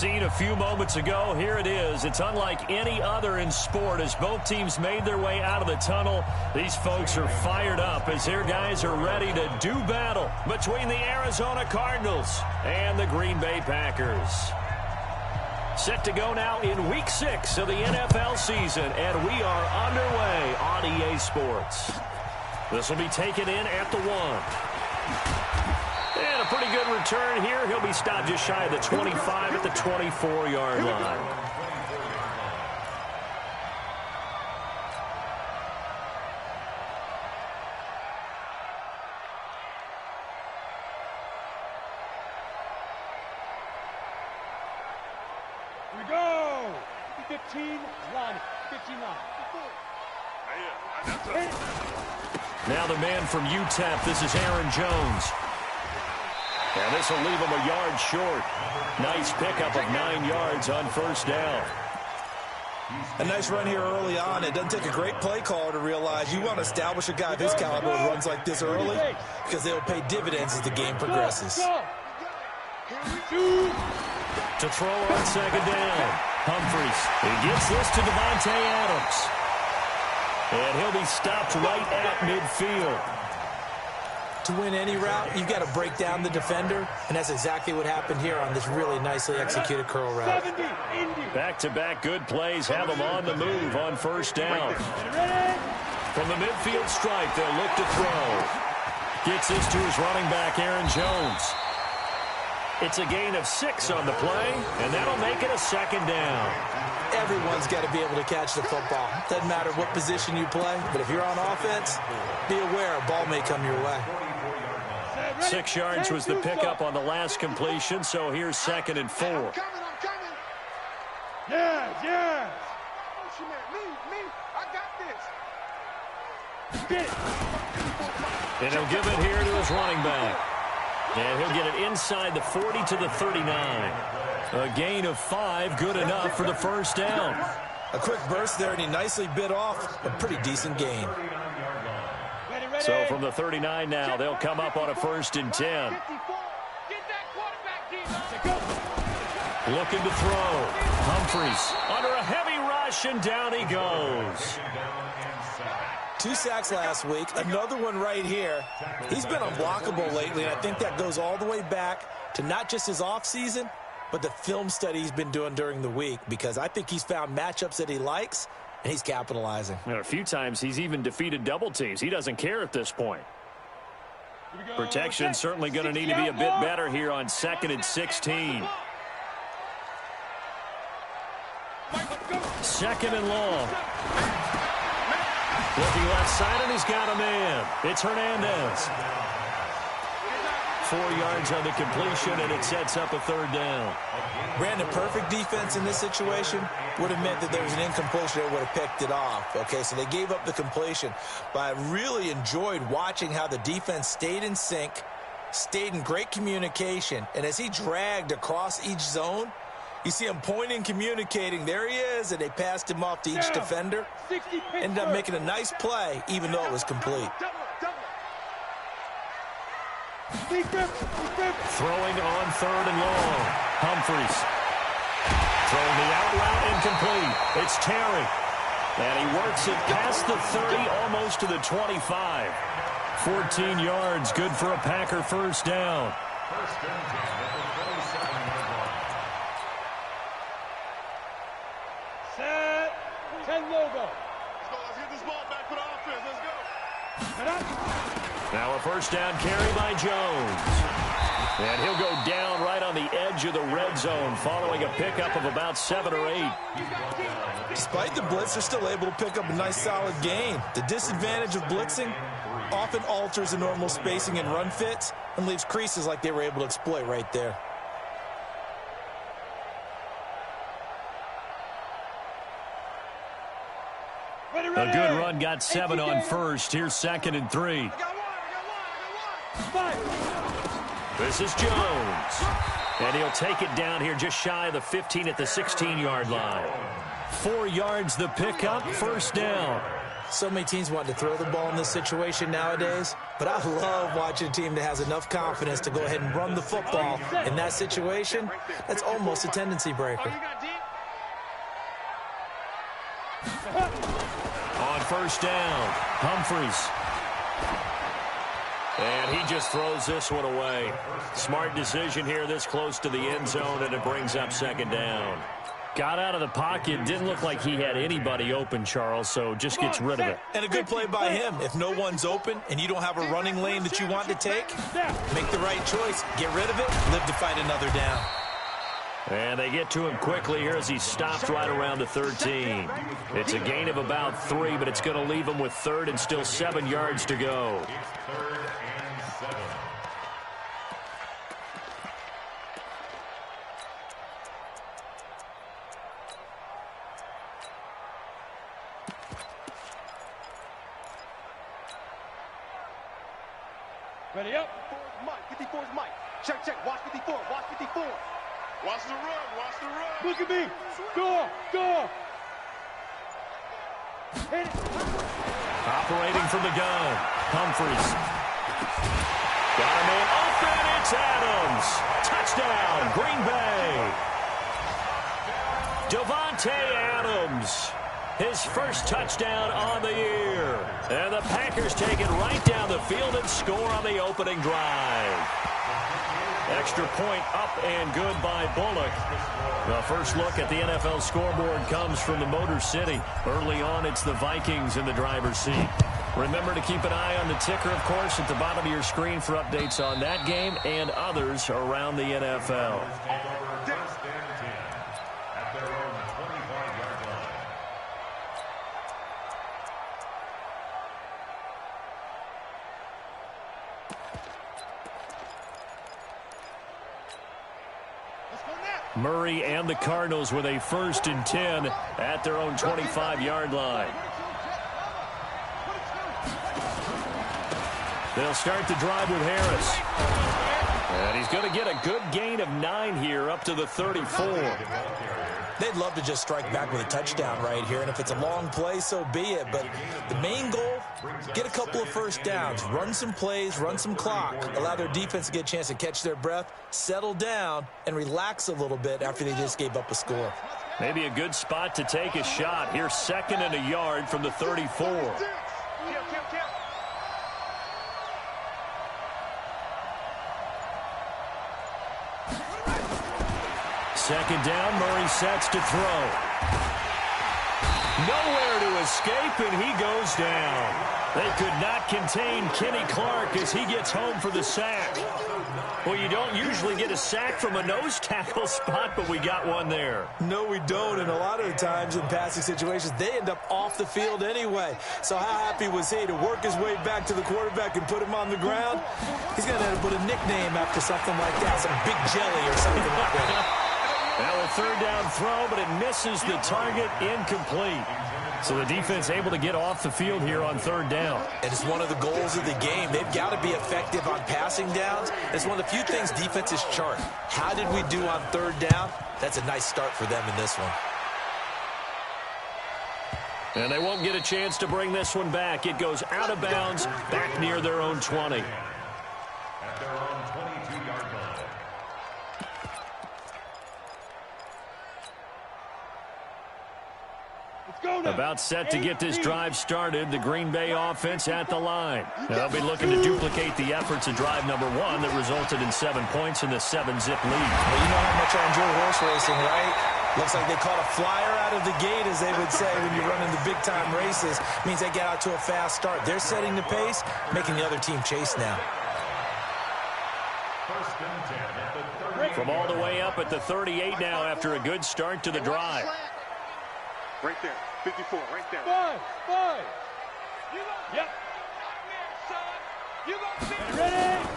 scene a few moments ago. Here it is. It's unlike any other in sport as both teams made their way out of the tunnel. These folks are fired up as their guys are ready to do battle between the Arizona Cardinals and the Green Bay Packers. Set to go now in Week 6 of the NFL season, and we are underway on EA Sports. This will be taken in at the 1. And a pretty good return here. He'll be stopped just shy of the 25 at the 24-yard line. Here we go. 15 line. 15 line. Now the man from UTEP. This is Aaron Jones. And this will leave him a yard short. Nice pickup of 9 yards on first down. A nice run here early on. It doesn't take a great play caller to realize you want to establish a guy of his caliber who runs like this early because they'll pay dividends as the game progresses. To throw on second down. Humphries. He gets this to Devontae Adams. And he'll be stopped right at midfield. To win any route, you've got to break down the defender, and that's exactly what happened here on this really nicely executed curl route. Back-to-back good plays have them on the move on first down. From the midfield stripe, they'll look to throw. Gets this to his running back, Aaron Jones. It's a gain of 6 on the play, and that'll make it a second down. Everyone's got to be able to catch the football. Doesn't matter what position you play, but if you're on offense, be aware a ball may come your way. 6 yards was the pickup on the last completion, so here's 2nd and 4. I'm coming. Yeah. Me. I got this. And he'll give it here to his running back. And he'll get it inside the 40 to the 39. A gain of 5, good enough for the first down. A quick burst there, and he nicely bit off a pretty decent gain. So from the 39 now, they'll come up on a 1st and 10. Looking to throw. Humphries under a heavy rush, and down he goes. 2 sacks last week, another one right here. He's been unblockable lately, and I think that goes all the way back to not just his offseason, but the film study he's been doing during the week, because I think he's found matchups that he likes, and he's capitalizing. A few times he's even defeated double teams. He doesn't care at this point. Protection certainly going to need to be a bit better here on 2nd and 16. 2nd and long. Looking left side, and he's got a man. It's Hernandez. 4 yards on the completion, and it sets up a 3rd down. Brandon, perfect defense in this situation would have meant that there was an incompletion that would have picked it off. Okay, so they gave up the completion. But I really enjoyed watching how the defense stayed in sync, stayed in great communication, and as he dragged across each zone, you see him pointing, communicating. There he is, and they passed him off to each defender. Ended up making a nice play, even though it was complete. Throwing on 3rd and long. Humphries. Throwing the out route incomplete. It's Terry. And he works it past the 30, almost to the 25. 14 yards, good for a Packer first down. Set. 10 logo. Let's get this ball back for the offense. Let's go. Now a first down carry by Jones. And he'll go down right on the edge of the red zone following a pickup of about 7 or 8. Despite the blitz, they're still able to pick up a nice solid gain. The disadvantage of blitzing often alters the normal spacing and run fits and leaves creases like they were able to exploit right there. A good run, got 7 on first. Here's 2nd and 3. This is Jones. And he'll take it down here just shy of the 15 at the 16-yard line. 4 yards the pickup, first down. So many teams want to throw the ball in this situation nowadays, but I love watching a team that has enough confidence to go ahead and run the football in that situation. That's almost a tendency breaker. On first down, Humphries. And he just throws this one away. Smart decision here this close to the end zone, and it brings up second down. Got out of the pocket. Didn't look like he had anybody open, Charles, so just gets rid of it. And a good play by him. If no one's open and you don't have a running lane that you want to take, make the right choice. Get rid of it. Live to fight another down. And they get to him quickly here as he stopped right around the 13. It's a gain of about 3, but it's going to leave him with 3rd and still 7 yards to go. Ready up. Mike, 54's Mike. Check, check. Watch 54. Watch 54. Watch the run. Watch the run. Look at me. Go. Go. Hit it. Operating from the gun. Humphries. Got a man open. It's Adams. Touchdown, Green Bay. Davante Adams. His first touchdown on the year. And the Packers take it right down the field and score on the opening drive. Extra point up and good by Bullock. The first look at the NFL scoreboard comes from the Motor City. Early on, it's the Vikings in the driver's seat. Remember to keep an eye on the ticker, of course, at the bottom of your screen for updates on that game and others around the NFL. Murray and the Cardinals with a 1st and 10 at their own 25-yard line. They'll start the drive with Harris. And he's going to get a good gain of 9 here up to the 34. They'd love to just strike back with a touchdown right here, and if it's a long play, so be it. But the main goal, get a couple of first downs, run some plays, run some clock, allow their defense to get a chance to catch their breath, settle down, and relax a little bit after they just gave up a score. Maybe a good spot to take a shot. Here's 2nd and a yard from the 34. Second down, Murray sets to throw. Nowhere to escape, and he goes down. They could not contain Kenny Clark as he gets home for the sack. Well, you don't usually get a sack from a nose tackle spot, but we got one there. No, we don't, and a lot of the times in passing situations, they end up off the field anyway. So how happy was he to work his way back to the quarterback and put him on the ground? He's going to end up with a nickname after something like that, some Big Jelly or something like that. Now a 3rd down throw, but it misses the target, incomplete. So the defense able to get off the field here on 3rd down. And it's one of the goals of the game. They've got to be effective on passing downs. It's one of the few things defenses chart. How did we do on 3rd down? That's a nice start for them in this one. And they won't get a chance to bring this one back. It goes out of bounds, back near their own 20. At their own 22-yard line. About set to get this drive started. The Green Bay offense at the line. They'll be looking to duplicate the efforts of drive number 1 that resulted in 7 points in the 7-zip lead. Well, you know how much I enjoy horse racing, right? Looks like they caught a flyer out of the gate, as they would say when you're running the big-time races. Means they get out to a fast start. They're setting the pace, making the other team chase now. From all the way up at the 38 now after a good start to the drive. Right there. 54, right there. 5. Yep. Ready?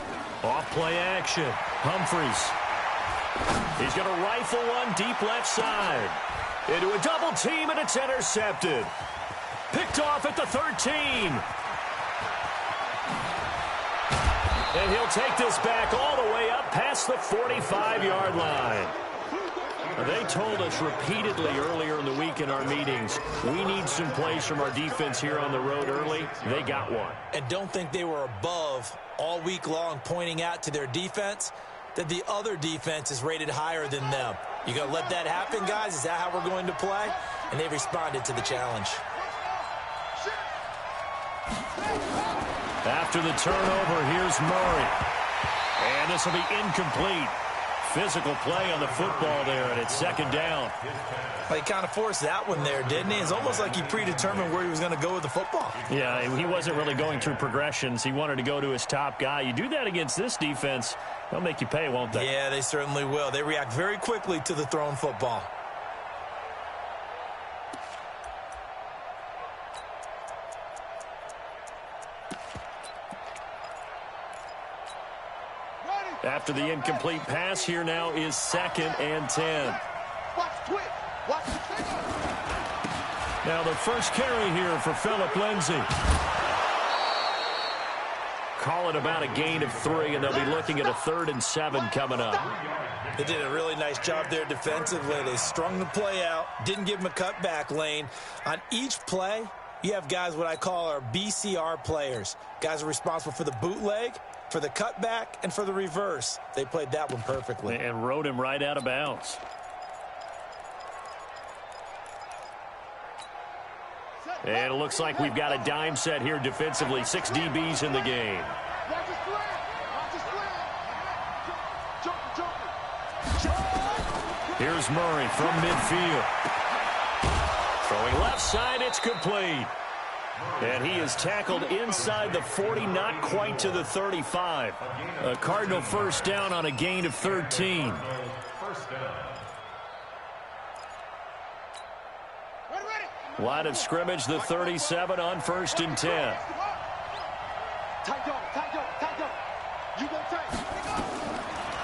Off play action. Humphries. He's going to rifle one deep left side. Into a double team, and it's intercepted. Picked off at the 13. And he'll take this back all the way up past the 45-yard line. They told us repeatedly earlier in the week in our meetings, we need some plays from our defense here on the road early. They got one. And don't think they were above all week long pointing out to their defense that the other defense is rated higher than them. You going to let that happen, guys? Is that how we're going to play? And they responded to the challenge. After the turnover, here's Murray. And this will be incomplete. Physical play on the football there, and it's second down. Well, he kind of forced that one there, didn't he? It's almost like he predetermined where he was going to go with the football. Yeah, he wasn't really going through progressions. He wanted to go to his top guy. You do that against this defense, they'll make you pay, won't they? Yeah, they certainly will. They react very quickly to the thrown football. After the incomplete pass, here now is 2nd and 10. Watch quick. Watch the trigger. Now the first carry here for Phillip Lindsay. Call it about a gain of 3, and they'll be looking at a 3rd and 7 coming up. They did a really nice job there defensively. They strung the play out, didn't give him a cutback lane. On each play, you have guys what I call our BCR players. Guys are responsible for the bootleg, for the cutback, and for the reverse. They played that one perfectly. And rode him right out of bounds. And it looks like we've got a dime set here defensively. 6 DBs in the game. Watch the slant. Watch the slant. Jump. Here's Murray from midfield. Throwing left side, it's complete. And he is tackled inside the 40, not quite to the 35. A Cardinal first down on a gain of 13. Line of scrimmage, the 37 on 1st and 10.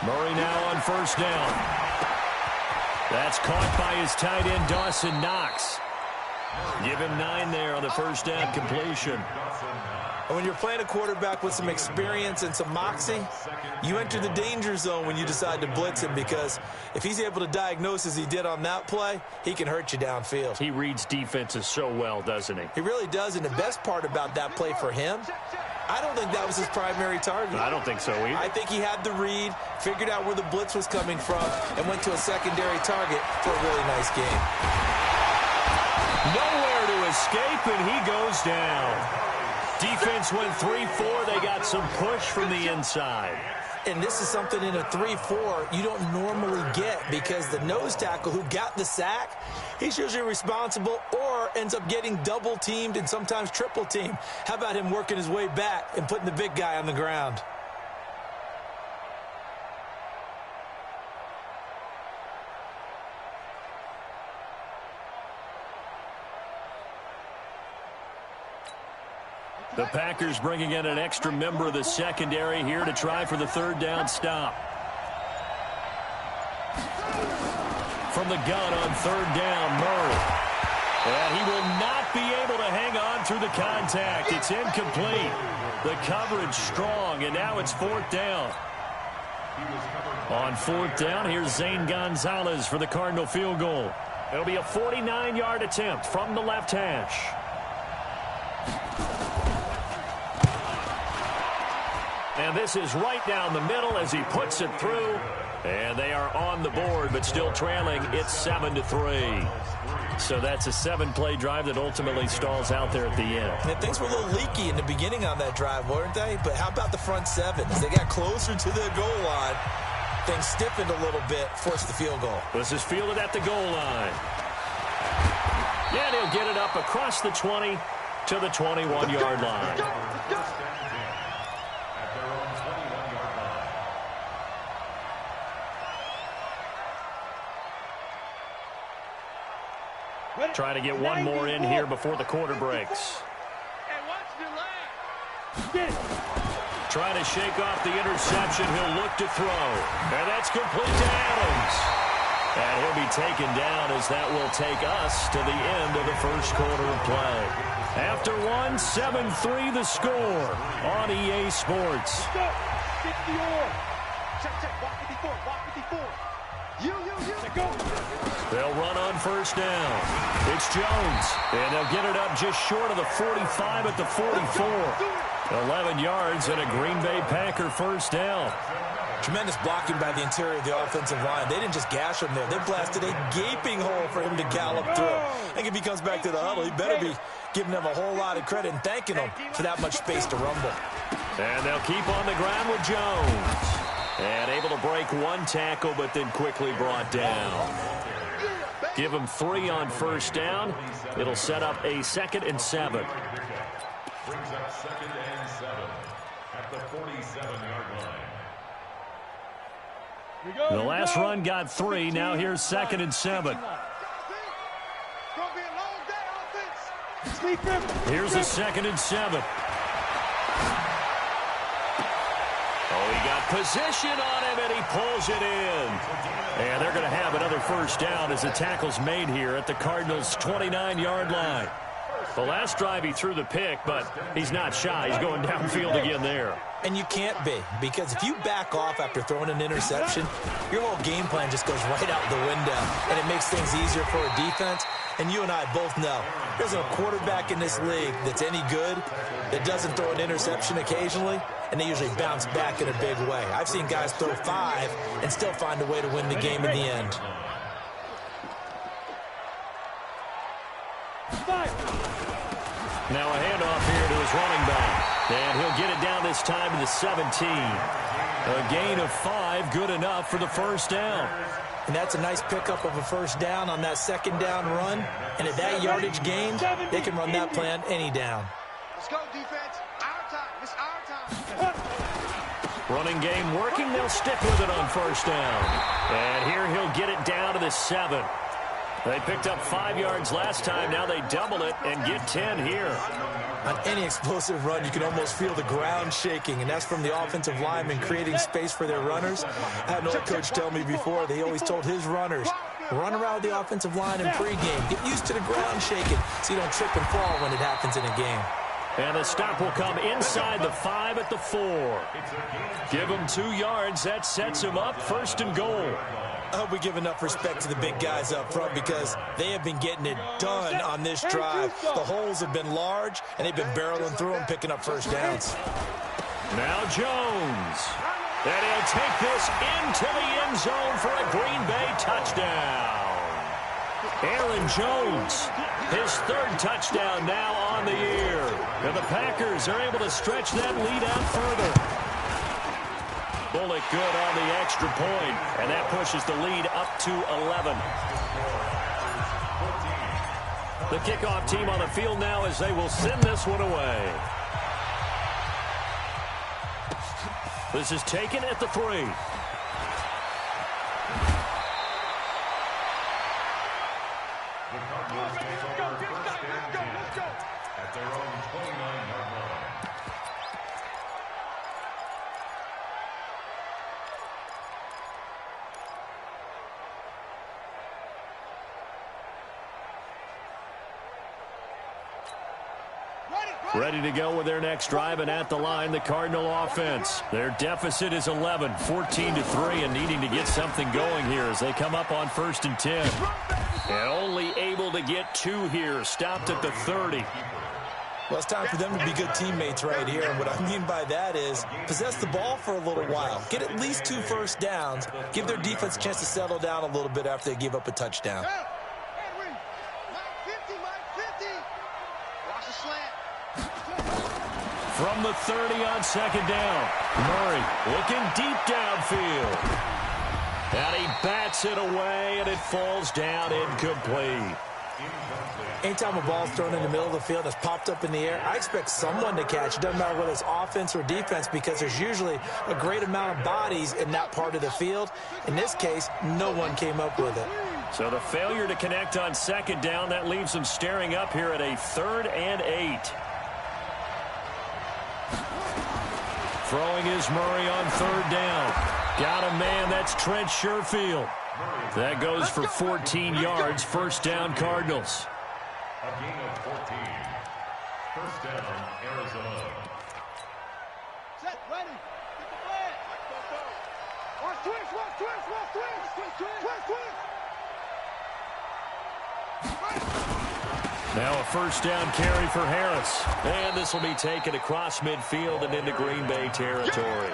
Murray now on 1st down. That's caught by his tight end, Dawson Knox. Give him 9 there on the first down completion. And when you're playing a quarterback with some experience and some moxie, you enter the danger zone when you decide to blitz him, because if he's able to diagnose as he did on that play, he can hurt you downfield. He reads defenses so well, doesn't he? He really does, and the best part about that play for him, I don't think that was his primary target. I don't think so either. I think he had the read, figured out where the blitz was coming from, and went to a secondary target for a really nice game. Nowhere to escape, and he goes down. Defense went 3-4. They got some push from the inside. And this is something in a 3-4 you don't normally get, because the nose tackle who got the sack, he's usually responsible or ends up getting double-teamed and sometimes triple-teamed. How about him working his way back and putting the big guy on the ground? The Packers bringing in an extra member of the secondary here to try for the 3rd down stop. From the gun on 3rd down, Murray. And he will not be able to hang on through the contact. It's incomplete. The coverage strong, and now it's 4th down. On 4th down, here's Zane Gonzalez for the Cardinal field goal. It'll be a 49-yard attempt from the left hash. And this is right down the middle as he puts it through. And they are on the board, but still trailing. It's 7-3. So that's a 7-play drive that ultimately stalls out there at the end. And things were a little leaky in the beginning on that drive, weren't they? But how about the front 7? As they got closer to the goal line, things stiffened a little bit, forced the field goal. This is fielded at the goal line. And he'll get it up across the 20 to the 21-yard line. Trying to get one more in here before the quarter breaks. Trying to shake off the interception. He'll look to throw. And that's complete to Adams. And he'll be taken down as that will take us to the end of the first quarter of play. After 7-3 the score on EA Sports. Check, check. Watch 54. Watch 54. They'll run on first down. It's Jones, and they'll get it up just short of the 45 at the 44. 11 yards and a Green Bay Packer first down. Tremendous blocking by the interior of the offensive line. They didn't just gash him there. They blasted a gaping hole for him to gallop through. I think if he comes back to the huddle, he better be giving them a whole lot of credit and thanking them for that much space to rumble. And they'll keep on the ground with Jones. And able to break one tackle, but then quickly brought down. Give him 3 on first down. It'll set up a 2nd and 7. Brings up 2nd and 7 at the 47-yard line. The last run got 3. Now here's 2nd and 7. Here's a 2nd and 7. Oh, he got position on him, and he pulls it in. And they're going to have another first down as the tackle's made here at the Cardinals' 29-yard line. The last drive he threw the pick, but he's not shy. He's going downfield again there. And you can't be, because if you back off after throwing an interception, your whole game plan just goes right out the window, and it makes things easier for a defense. And you and I both know there's a quarterback in this league that's any good that doesn't throw an interception occasionally, and they usually bounce back in a big way. I've seen guys throw 5 and still find a way to win the game in the end. Now a handoff here to his running back. And he'll get it down this time to the 17. A gain of 5, good enough for the first down. And that's a nice pickup of a first down on that 2nd down run. And at that yardage gain, they can run that play on any down. Let's go, defense. Our time. It's our time. Running game working. They'll stick with it on first down. And here he'll get it down to the 7. They picked up 5 yards last time. Now they double it and get 10 here. On any explosive run, you can almost feel the ground shaking, and that's from the offensive linemen creating space for their runners. I had an old coach tell me before that he always told his runners, run around the offensive line in pregame. Get used to the ground shaking so you don't trip and fall when it happens in a game. And the stop will come inside the 5 at the 4. Give him 2 yards. That sets him up 1st and goal. I hope we give enough respect to the big guys up front because they have been getting it done on this drive. The holes have been large, and they've been barreling through them, picking up first downs. Now Jones. And he'll take this into the end zone for a Green Bay touchdown. Aaron Jones, his 3rd touchdown now on the year. And the Packers are able to stretch that lead out further. Bullock good on the extra point, and that pushes the lead up to 11. The kickoff team on the field now as they will send this one away. This is taken at the 3. The Cardinals take over 1st and 10 at their own 29-yard line. Ready to go with their next drive, and at the line, the Cardinal offense. Their deficit is 11, 14-3, and needing to get something going here as they come up on 1st and 10. And only able to get 2 here, stopped at the 30. Well, it's time for them to be good teammates right here, and what I mean by that is possess the ball for a little while. Get at least 2 first downs. Give their defense a chance to settle down a little bit after they give up a touchdown. From the 30 on 2nd down. Murray looking deep downfield. And he bats it away, and it falls down incomplete. Anytime a ball's thrown in the middle of the field that's popped up in the air, I expect someone to catch. It doesn't matter whether it's offense or defense because there's usually a great amount of bodies in that part of the field. In this case, no one came up with it. So the failure to connect on 2nd down, that leaves them staring up here at a 3rd and 8. Throwing is Murray on 3rd down. Got a man, that's Trent Sherfield. That goes for 14 yards, 1st down Cardinals. A gain of 14. 1st down, Arizona. Set, ready. Get the flag. Let's go. Now a first down carry for Harris. And this will be taken across midfield and into Green Bay territory.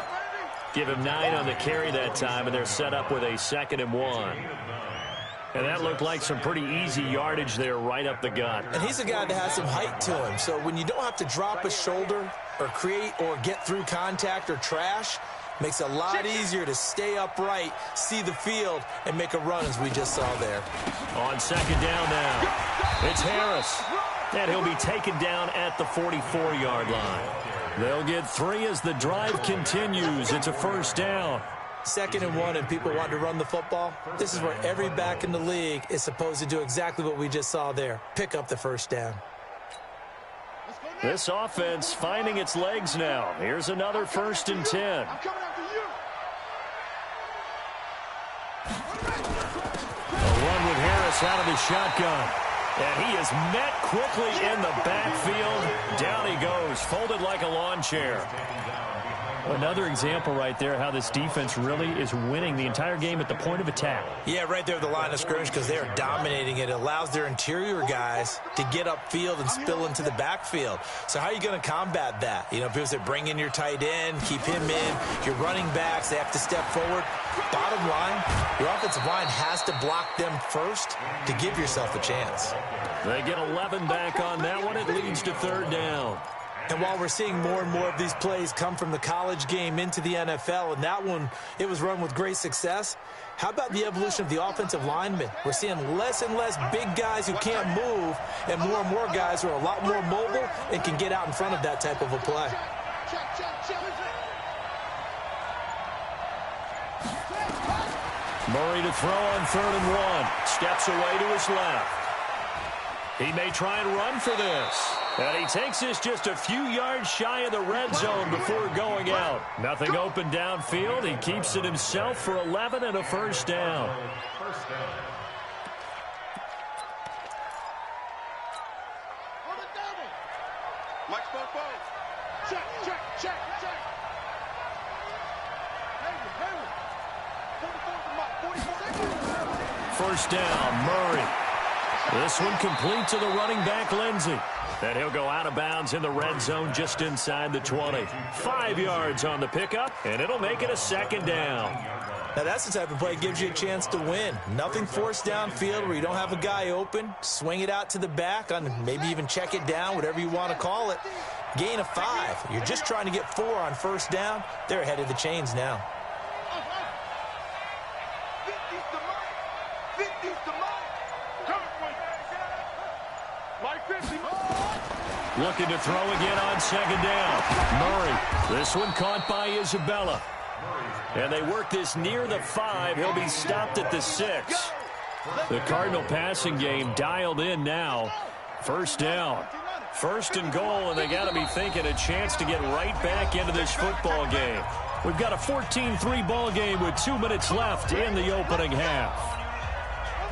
Give him 9 on the carry that time, and they're set up with a 2nd and 1. And that looked like some pretty easy yardage there right up the gut. And he's a guy that has some height to him. So when you don't have to drop a shoulder or create or get through contact or trash, makes it a lot easier to stay upright, see the field, and make a run as we just saw there. On 2nd down now, it's Harris. And he'll be taken down at the 44-yard line. They'll get 3 as the drive continues. It's a first down. 2nd and 1, and people want to run the football. This is where every back in the league is supposed to do exactly what we just saw there. Pick up the first down. This offense finding its legs now. Here's another 1st and 10. I'm coming after you. A run with Harris out of the shotgun. And he is met quickly in the backfield. Down he goes, folded like a lawn chair. Another example right there how this defense really is winning the entire game at the point of attack. Yeah, right there at the line of scrimmage because they are dominating it. It allows their interior guys to get upfield and spill into the backfield. So how are you going to combat that? You know, people say bring in your tight end, keep him in. Your running backs, they have to step forward. Bottom line, your offensive line has to block them first to give yourself a chance. They get 11 back on that one. It leads to 3rd down. And while we're seeing more and more of these plays come from the college game into the NFL, and that one, it was run with great success, how about the evolution of the offensive linemen? We're seeing less and less big guys who can't move, and more guys who are a lot more mobile and can get out in front of that type of a play. Murray to throw on 3rd and 1. Steps away to his left. He may try and run for this. And he takes this just a few yards shy of the red zone before going out. Nothing open downfield. He keeps it himself for 11 and a first down. Mike's both. Check. First down, Murray. This one complete to the running back, Lindsey. And he'll go out of bounds in the red zone just inside the 20. 5 yards on the pickup, and it'll make it a 2nd down. Now that's the type of play that gives you a chance to win. Nothing forced downfield where you don't have a guy open. Swing it out to the back, on maybe even check it down, whatever you want to call it. Gain of 5. You're just trying to get 4 on first down. They're ahead of the chains now. Looking to throw again on 2nd down. Murray. This one caught by Isabella. And they work this near the 5. He'll be stopped at the 6. The Cardinal passing game dialed in now. First down. 1st and goal, and they got to be thinking a chance to get right back into this football game. We've got a 14-3 ball game with 2 minutes left in the opening half.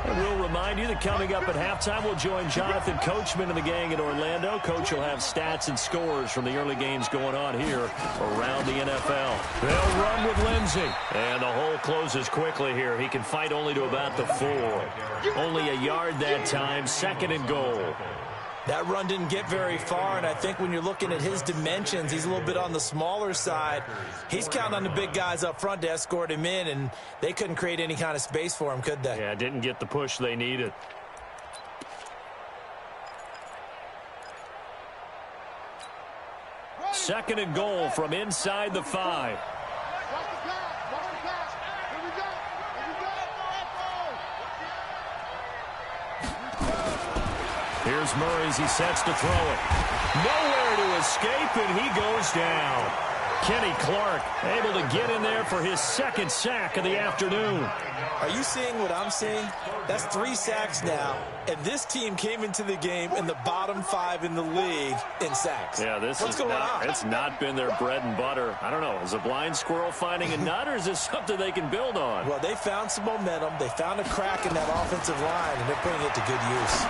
And we'll remind you that coming up at halftime, we'll join Jonathan Coachman and the gang in Orlando. Coach will have stats and scores from the early games going on here around the NFL. They'll run with Lindsey. And the hole closes quickly here. He can fight only to about the 4. Only a yard that time, 2nd and goal. That run didn't get very far, and I think when you're looking at his dimensions, he's a little bit on the smaller side. He's counting on the big guys up front to escort him in, and they couldn't create any kind of space for him, could they? Yeah, didn't get the push they needed. Second and goal from inside the 5. Here's Murray as he sets to throw it. Nowhere to escape, and he goes down. Kenny Clark able to get in there for his 2nd sack of the afternoon. Are you seeing what I'm seeing? That's 3 sacks now, and this team came into the game in the bottom 5 in the league in sacks. Yeah, What's going on? It's not been their bread and butter. I don't know. Is a blind squirrel finding a nut, or is this something they can build on? Well, they found some momentum. They found a crack in that offensive line, and they're putting it to good use.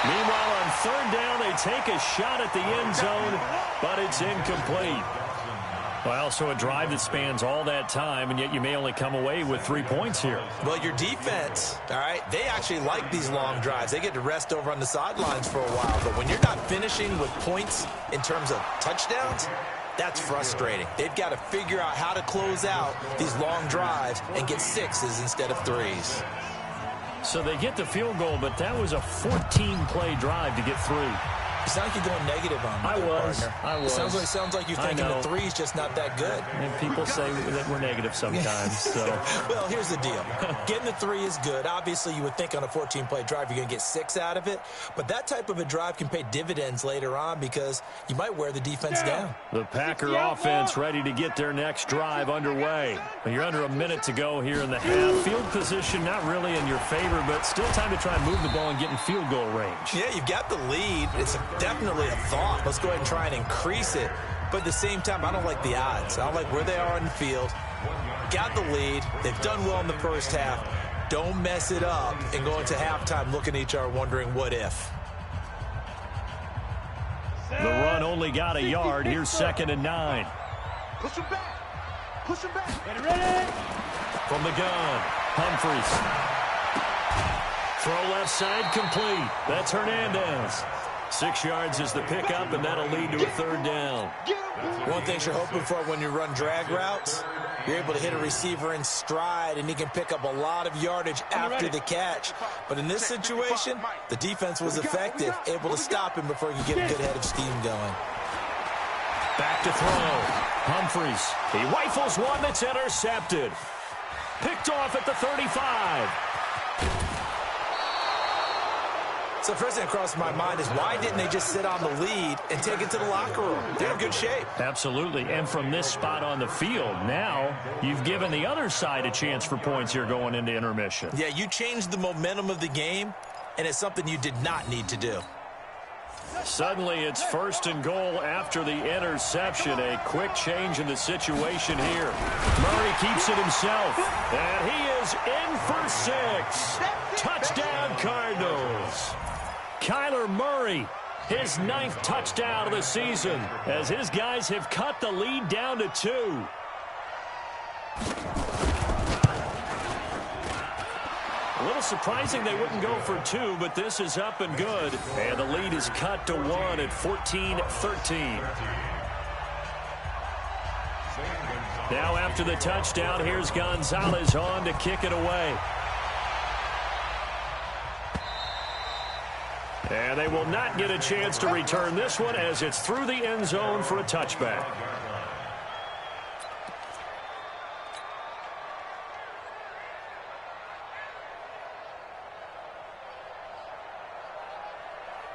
Meanwhile, on 3rd down, they take a shot at the end zone, but it's incomplete. Well, so a drive that spans all that time, and yet you may only come away with 3 points here. Well, your defense, all right, they actually like these long drives. They get to rest over on the sidelines for a while. But when you're not finishing with points in terms of touchdowns, that's frustrating. They've got to figure out how to close out these long drives and get 6s instead of 3s. So they get the field goal, but that was a 14-play drive to get 3. It's not like you're going negative on me. I was. It sounds like you're thinking the 3's just not that good. And people say that we're negative sometimes. So. Well, here's the deal. Getting the 3 is good. Obviously, you would think on a 14-play drive you're going to get 6 out of it. But that type of a drive can pay dividends later on because you might wear the defense down. The Packer offense ready to get their next drive underway. You're under a minute to go here in the half. Field position not really in your favor, but still time to try and move the ball and get in field goal range. Yeah, you've got the lead. It's definitely a thought. Let's go ahead and try and increase it. But at the same time, I don't like the odds. I don't like where they are on the field. Got the lead. They've done well in the first half. Don't mess it up and go into halftime looking at each other wondering what if. The run only got a yard. Here's 2nd and 9. Push him back. Push him back. Ready. From the gun, Humphries. Throw left side complete. That's Hernandez. 6 yards is the pickup, and that'll lead to a 3rd down. One thing you're hoping for when you run drag routes, you're able to hit a receiver in stride, and he can pick up a lot of yardage after the catch. But in this situation, the defense was effective, able to stop him before he could get a good head of steam going. Back to throw. Humphries. He rifles one that's intercepted. Picked off at the 35. So first thing that crossed my mind is why didn't they just sit on the lead and take it to the locker room? They're in good shape. Absolutely. And from this spot on the field, now you've given the other side a chance for points here going into intermission. Yeah, you changed the momentum of the game, and it's something you did not need to do. Suddenly it's 1st and goal after the interception. A quick change in the situation here. Murray keeps it himself. And he is in for 6. Touchdown, Cardinals. Kyler Murray, his 9th touchdown of the season, as his guys have cut the lead down to 2. A little surprising they wouldn't go for 2, but this is up and good. And the lead is cut to 1 at 14-13. Now after the touchdown, here's Gonzalez on to kick it away. And they will not get a chance to return this one as it's through the end zone for a touchback.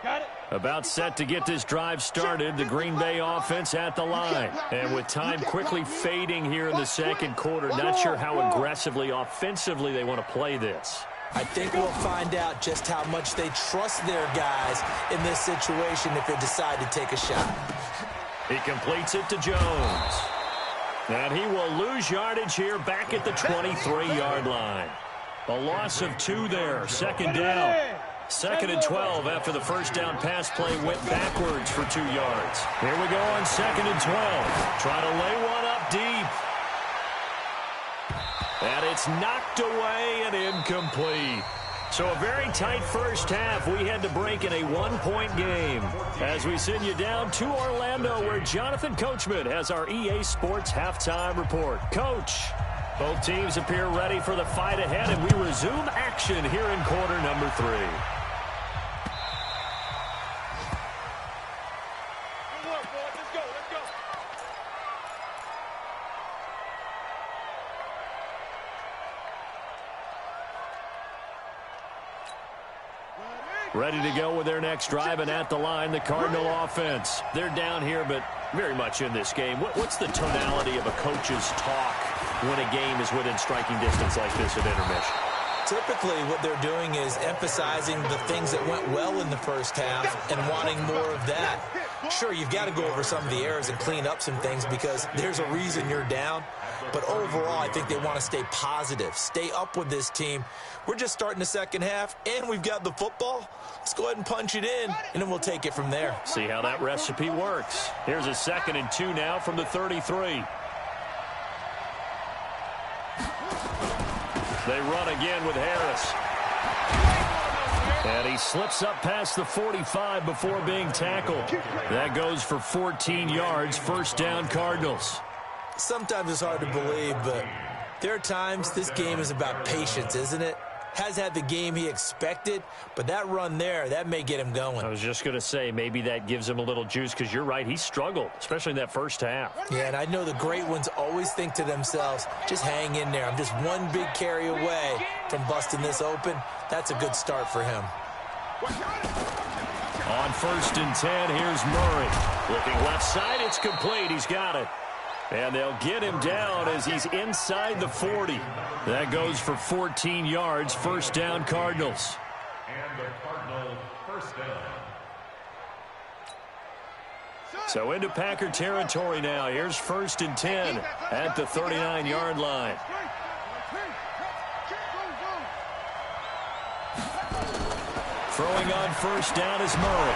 Got it. About set to get this drive started, the Green Bay offense at the line. And with time quickly fading here in the 2nd quarter, not sure how aggressively, offensively they want to play this. I think we'll find out just how much they trust their guys in this situation if they decide to take a shot. He completes it to Jones. And he will lose yardage here back at the 23-yard line. A loss of 2 there, 2nd down. 2nd and 12 after the first down pass play went backwards for 2 yards. Here we go on 2nd and 12. Try to lay one up deep. And it's knocked away and incomplete. So a very tight first half. We had to break in a 1-point game. As we send you down to Orlando, where Jonathan Coachman has our EA Sports halftime report. Coach, both teams appear ready for the fight ahead, and we resume action here in quarter number 3. Ready to go with their next drive, and at the line, the Cardinal offense. They're down here, but very much in this game. What's the tonality of a coach's talk when a game is within striking distance like this at intermission? Typically, what they're doing is emphasizing the things that went well in the first half and wanting more of that. Sure, you've got to go over some of the errors and clean up some things because there's a reason you're down. But overall, I think they want to stay positive, stay up with this team. We're just starting the second half, and we've got the football. Let's go ahead and punch it in, and then we'll take it from there. See how that recipe works. Here's a 2nd and 2 now from the 33. They run again with Harris. And he slips up past the 45 before being tackled. That goes for 14 yards, first down Cardinals. Sometimes it's hard to believe, but there are times this game is about patience, isn't it? Has had the game he expected, but that run there, that may get him going. I was just going to say, maybe that gives him a little juice, because you're right, he struggled, especially in that first half. Yeah, and I know the great ones always think to themselves, just hang in there. I'm just one big carry away from busting this open. That's a good start for him. On 1st and 10, here's Murray. Looking left side, it's complete. He's got it. And they'll get him down as he's inside the 40. That goes for 14 yards, first down Cardinals. And the Cardinal first down. So into Packer territory now. Here's 1st and 10 at the 39-yard line. Throwing on first down is Murray.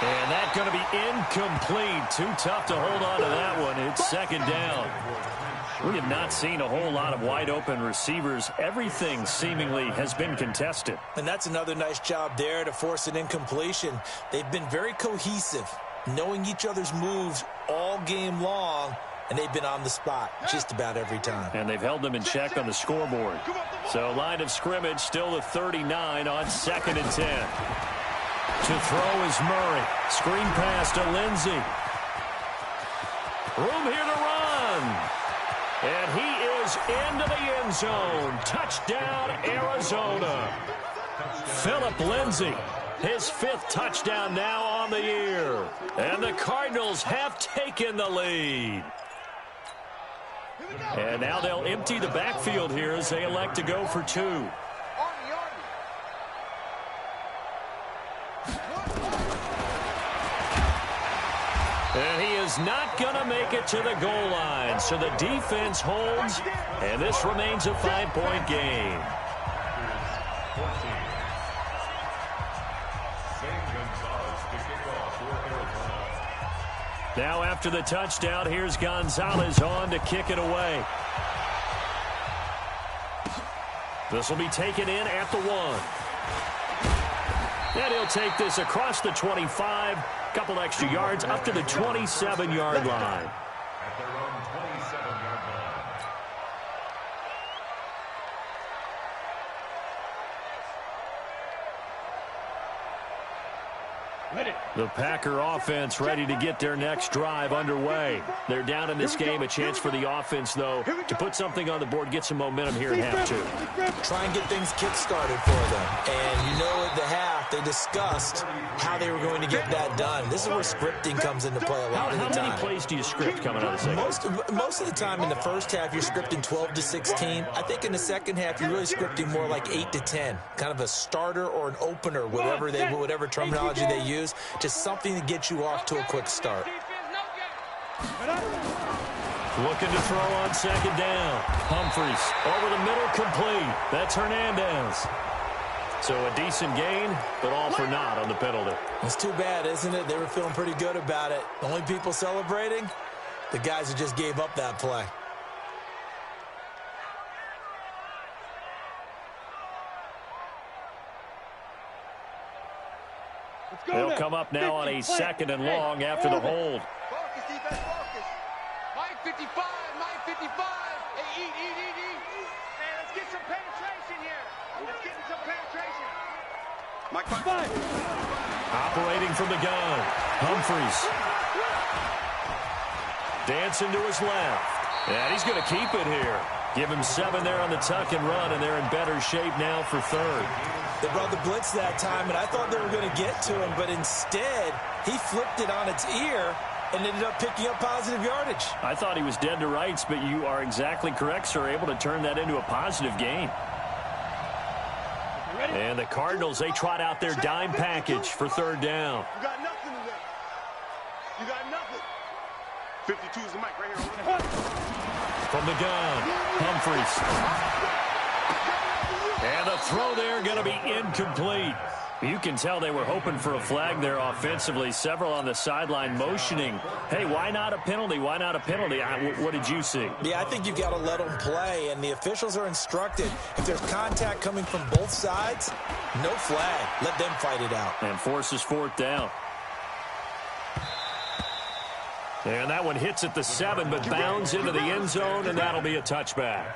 And that's going to be incomplete. Too tough to hold on to that one. It's 2nd down. We have not seen a whole lot of wide-open receivers. Everything seemingly has been contested. And that's another nice job there to force an incompletion. They've been very cohesive, knowing each other's moves all game long, and they've been on the spot just about every time. And they've held them in check on the scoreboard. So line of scrimmage still the 39 on 2nd and 10. To throw is Murray. Screen pass to Lindsey. Room here to run. And he is into the end zone. Touchdown, Arizona. Phillip Lindsey, his 5th touchdown now on the year. And the Cardinals have taken the lead. And now they'll empty the backfield here as they elect to go for 2. And he is not going to make it to the goal line. So the defense holds, and this remains a 5-point game. Now after the touchdown, here's Gonzalez on to kick it away. This will be taken in at the 1. And he'll take this across the 25. Couple extra yards up to the 27-yard line. At their own 27-yard line. The Packer offense ready to get their next drive underway. They're down in this game. A chance for the offense, though, to put something on the board, get some momentum here in half 2. Try and get things kick-started for them. And you know at the half, they discussed how they were going to get that done. This is where scripting comes into play a lot of the time. How many plays do you script coming out of the second? Most of the time in the first half, you're scripting 12 to 16. I think in the second half, you're really scripting more like 8 to 10. Kind of a starter or an opener, whatever terminology they use. Just something to get you off to a quick start. Looking to throw on 2nd down. Humphries over the middle, complete. That's Hernandez. So a decent gain, but all for naught on the penalty. It's too bad, isn't it? They were feeling pretty good about it. The only people celebrating, the guys who just gave up that play. They'll come up now on a 2nd and long after the hold. Focus, defense, focus. Mike 55, Mike 55. Hey, eat. Hey, let's get some penetration here. Let's get some penetration. Mike 5. Operating from the gun. Humphries. Dancing to his left. And he's going to keep it here. Give him 7 there on the tuck and run, and they're in better shape now for 3rd. They brought the blitz that time, and I thought they were going to get to him, but instead, he flipped it on its ear and ended up picking up positive yardage. I thought he was dead to rights, but you are exactly correct, sir, able to turn that into a positive gain. And the Cardinals, they trot out their dime package for 3rd down. You got nothing today. You got nothing. 52 is the mic right here. From the gun, Humphries. And the throw there going to be incomplete. You can tell they were hoping for a flag there offensively. Several on the sideline motioning, hey, why not a penalty? Why not a penalty? What did you see? Yeah, I think you've got to let them play, and the officials are instructed. If there's contact coming from both sides, no flag. Let them fight it out. And forces fourth down. And that one hits at the 7, but bounds into the end zone, and that'll be a touchback.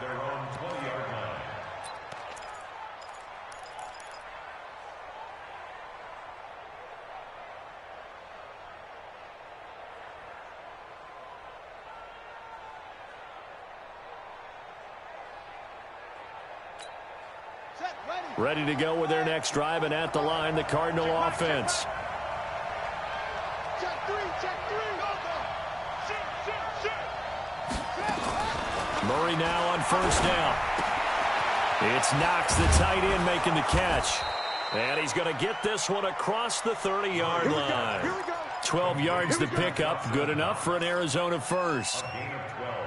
Ready to go with their next drive, and at the line, the Cardinal offense. Murray now on first down. It's Knox, the tight end, making the catch. And he's going to get this one across the 30-yard line. 12 yards to pick up. Good enough for an Arizona first.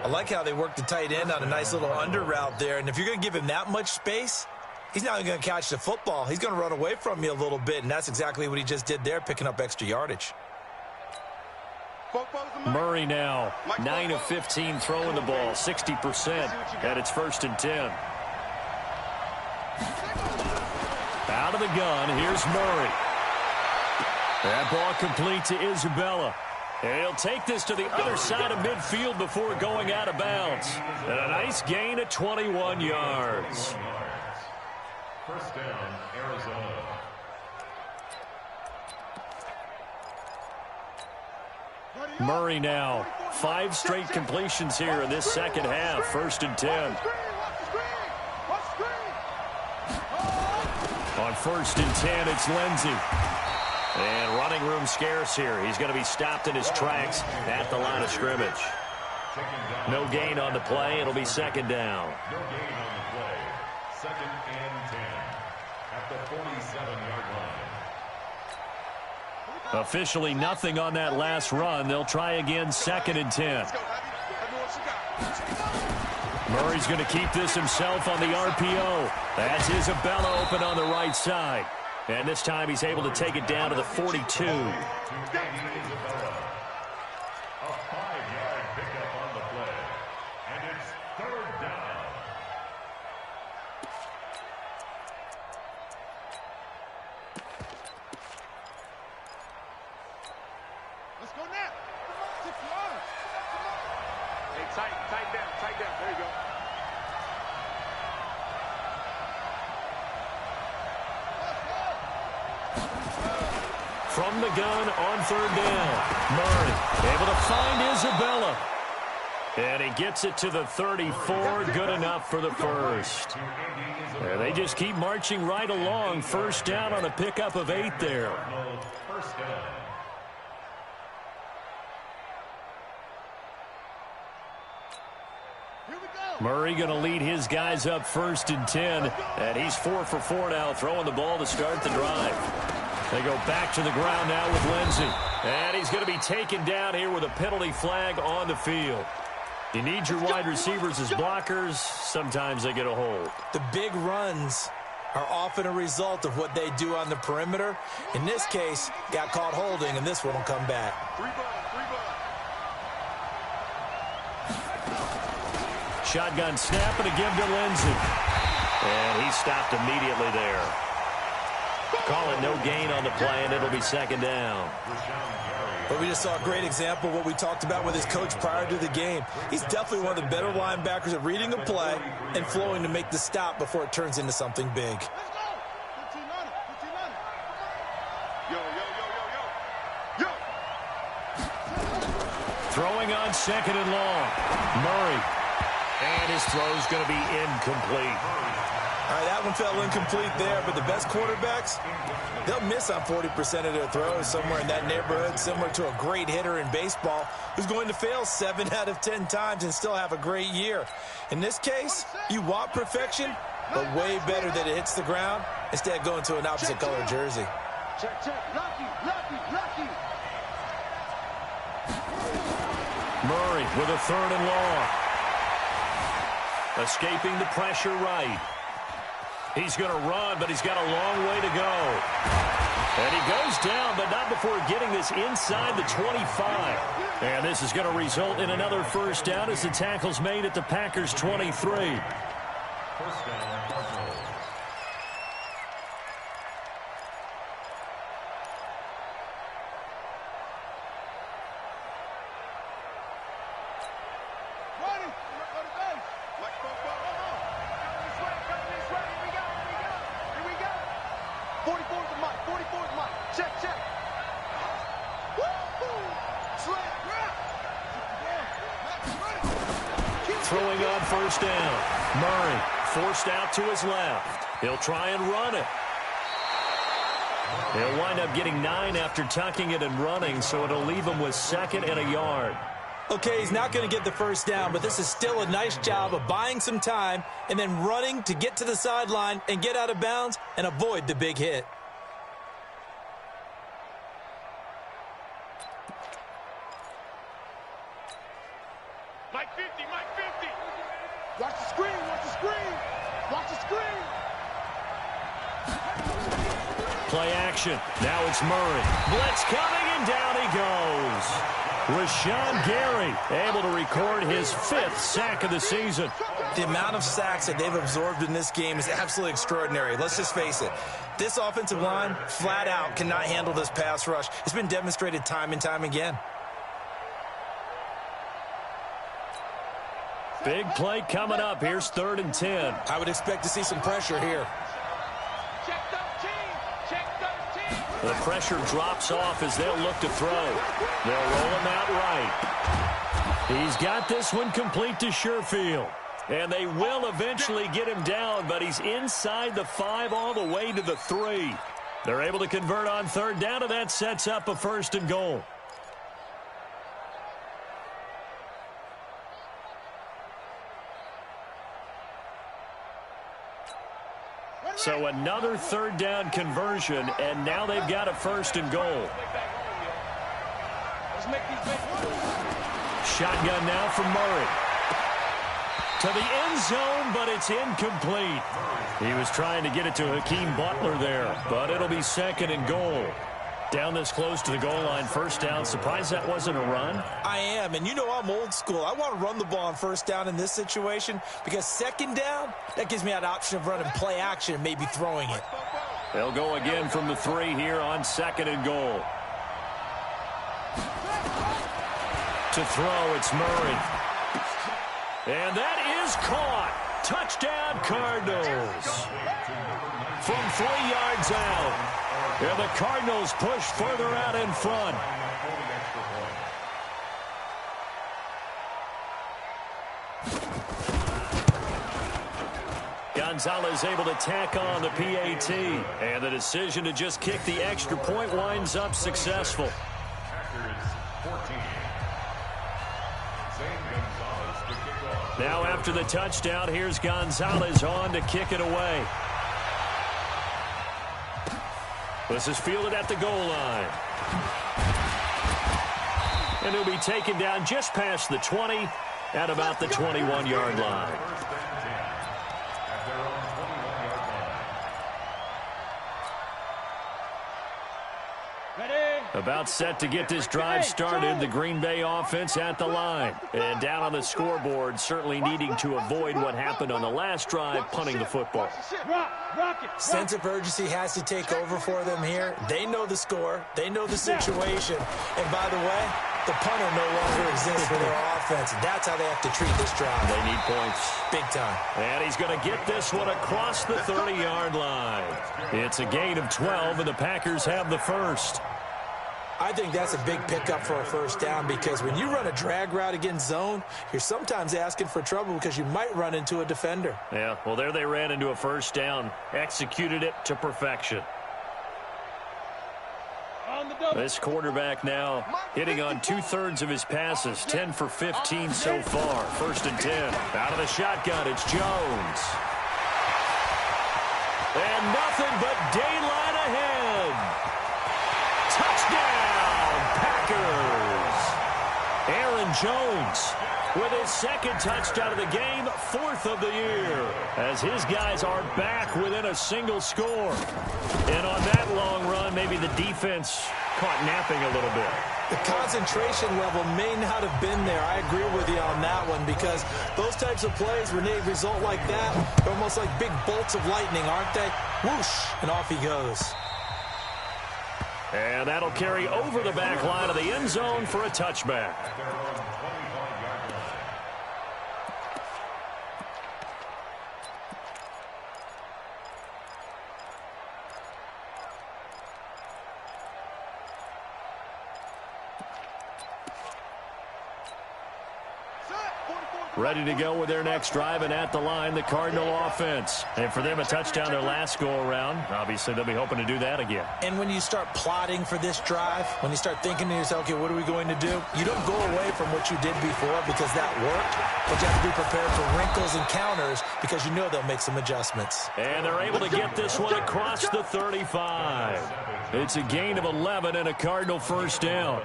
I like how they worked the tight end on a nice little under route there. And if you're going to give him that much space, he's not going to catch the football. He's going to run away from you a little bit, and that's exactly what he just did there, picking up extra yardage. Murray now, 9 of 15 throwing the ball, 60%, and it's 1st and 10. Out of the gun, here's Murray. That ball complete to Isabella. And he'll take this to the other side of midfield before going out of bounds. And a nice gain of 21 yards. First down, Arizona. Murray now, 5 straight completions here in this second half. 1st and 10. On 1st and 10, it's Lindsey. And running room scarce here. He's going to be stopped in his tracks at the line of scrimmage. No gain on the play. It'll be 2nd down. No gain on the play. 2nd and 10 at the 47-yard line. Officially nothing on that last run. They'll try again, 2nd and 10. Murray's going to keep this himself on the RPO. That's Isabella open on the right side. And this time he's able to take it down to the 42. A 5-yard pickup on the play. And it's 3rd down. Let's go now. Hey, tight down. There you go. From the gun on 3rd down. Murray able to find Isabella. And he gets it to the 34. Good enough for the first. And they just keep marching right along. 1st down on a pickup of 8 there. First down. Murray going to lead his guys up 1st and 10. And he's 4 for 4 now, throwing the ball to start the drive. They go back to the ground now with Lindsey. And he's going to be taken down here with a penalty flag on the field. You need your wide receivers as blockers. Sometimes they get a hold. The big runs are often a result of what they do on the perimeter. In this case, got caught holding, and this one will come back. Shotgun snap and a give to Lindsey. And he stopped immediately there. Call it no gain on the play, and it'll be 2nd down. But we just saw a great example of what we talked about with his coach prior to the game. He's definitely one of the better linebackers at reading a play and flowing to make the stop before it turns into something big. Throwing on 2nd and long. Murray. And his throw's going to be incomplete. All right, that one fell incomplete there, but the best quarterbacks, they'll miss on 40% of their throws, somewhere in that neighborhood, similar to a great hitter in baseball who's going to fail 7 out of 10 times and still have a great year. In this case, you want perfection, but way better that it hits the ground instead of going to an opposite color jersey. Check. Lucky. Murray with a 3rd and long. Escaping the pressure right. He's going to run, but he's got a long way to go. And he goes down, but not before getting this inside the 25. And this is going to result in another first down as the tackle's made at the Packers' 23. First down, Cardinals. Throwing on first down. Murray forced out to his left. He'll try and run it. He'll wind up getting 9 after tucking it and running, so it'll leave him with 2nd and a yard. Okay, he's not going to get the first down, but this is still a nice job of buying some time and then running to get to the sideline and get out of bounds and avoid the big hit. Mike 50, Mike 50. Watch the screen, watch the screen. Watch the screen. Play action. Now it's Murray. Blitz coming, and down he goes. Rashawn Gary able to record his 5th sack of the season. The amount of sacks that they've absorbed in this game is absolutely extraordinary. Let's just face it. This offensive line, flat out, cannot handle this pass rush. It's been demonstrated time and time again. Big play coming up. Here's 3rd and 10. I would expect to see some pressure here. Check 13. Check 13. The pressure drops off as they'll look to throw. They'll roll him out right. He's got this one complete to Sherfield. And they will eventually get him down, but he's inside the 5 all the way to the 3. They're able to convert on 3rd down, and that sets up a 1st and goal. So another 3rd down conversion, and now they've got a 1st and goal. Shotgun now from Murray. To the end zone, but it's incomplete. He was trying to get it to Hakeem Butler there, but it'll be 2nd and goal. Down this close to the goal line, 1st down. Surprised that wasn't a run? I am, and you know I'm old school. I want to run the ball on 1st down in this situation because 2nd down, that gives me that option of running play action and maybe throwing it. They'll go again from the 3 here on 2nd and goal. To throw, it's Murray. And that is caught. Touchdown, Cardinals. From 3 yards out. And the Cardinals push further out in front. Gonzalez able to tack on the PAT. And the decision to just kick the extra point winds up successful. Now after the touchdown, here's Gonzalez on to kick it away. This is fielded at the goal line. And he'll be taken down just past the 20 at about the 21-yard line. About set to get this drive started, the Green Bay offense at the line. And down on the scoreboard, certainly needing to avoid what happened on the last drive, punting the football. Sense of urgency has to take over for them here. They know the score. They know the situation. And by the way, the punter no longer exists for their offense. That's how they have to treat this drive. They need points. Big time. And he's going to get this one across the 30-yard line. It's a gain of 12, and the Packers have the 1st. I think that's a big pickup for a 1st down because when you run a drag route against zone, you're sometimes asking for trouble because you might run into a defender. Yeah, well, there they ran into a 1st down. Executed it to perfection. This quarterback now hitting on 2/3 of his passes, 10 for 15 so far. 1st and 10. Out of the shotgun, it's Jones. And nothing but daylight ahead. Touchdown, Packers. Aaron Jones with his second touchdown of the game, 4th of the year, as his guys are back within a single score. And on that long run, maybe the defense caught napping a little bit. The concentration level may not have been there. I agree with you on that one, because those types of plays, when they result like that, they're almost like big bolts of lightning, aren't they? Whoosh, and off he goes. And that'll carry over the back line of the end zone for a touchback. Ready to go with their next drive, and at the line, the Cardinal offense. And for them, a touchdown their last go-around. Obviously, they'll be hoping to do that again. And when you start plotting for this drive, when you start thinking to yourself, okay, what are we going to do? You don't go away from what you did before because that worked, but you have to be prepared for wrinkles and counters because you know they'll make some adjustments. And they're able to get this one across the 35. It's a gain of 11 and a Cardinal first down.